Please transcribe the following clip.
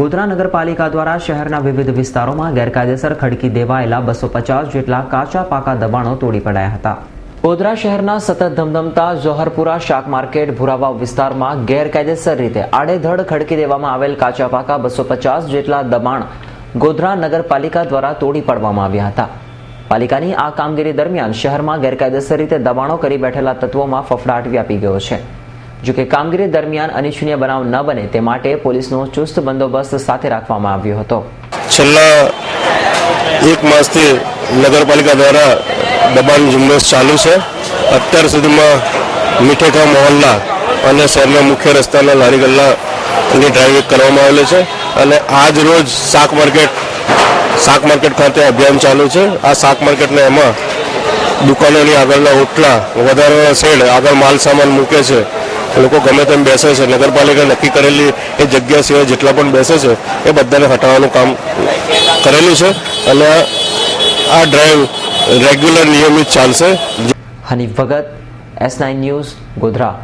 ગોધરા નગરપાલિકા દ્વારા શહેરના વિવિધ વિસ્તારોમાં ગેરકાયદેસર ખડકી દેવાયેલા 250 જેટલા કાચા પાકા દબાણો તોડી પડાયા હતા। ગોધરા શહેરના સતત ધમધમતા જોહરપુરા શાક માર્કેટ ભુરાવાવ વિસ્તારમાં ગેરકાયદેસર રીતે આડેધડ ખડકી દેવામાં આવેલ કાચા પાકા 250 જેટલા દબાણ ગોધરા નગરપાલિકા દ્વારા તોડી પાડવામાં આવ્યા હતા। પાલિકાની આ કામગીરી દરમિયાન શહેરમાં ગેરકાયદેસર રીતે દબાણો કરી બેઠેલા તત્વોમાં ફફડાટ વ્યાપી ગયો છે। જો કે કામગીરી દરમિયાન અનિચ્છનીય બનાવ ન બને તે માટે પોલીસનો ચુસ્ત બંદોબસ્ત સાથે રાખવામાં આવ્યો હતો। છેલ્લા એક માસથી નગરપાલિકા દ્વારા દબાણ ઝુંબેશ ચાલુ છે। અત્યાર સુધીમાં મીઠેકા મોહલ્લા અને શહેરના મુખ્ય રસ્તાના લારી ગલ્લાની ડ્રાઇવિંગ કરવામાં આવેલી છે અને આજ રોજ શાક માર્કેટ ખાતે અભિયાન ચાલુ છે। આ શાક માર્કેટને એમાં દુકાનોની આગળના ઓટલા વધારાના શેડ આગળ માલ સામાન મૂકે છે, લોકો ગમે તેમ બેસે છે। નગરપાલિકા નક્કી કરેલી એ જગ્યા સિવાય જેટલા પણ બેસે છે એ બધાને હટાવવાનું કામ કરેલું છે અને આ ડ્રાઈવ રેગ્યુલર નિયમિત ચાલશે। હનીફ ભગત, S9 ન્યૂઝ, ગોધરા।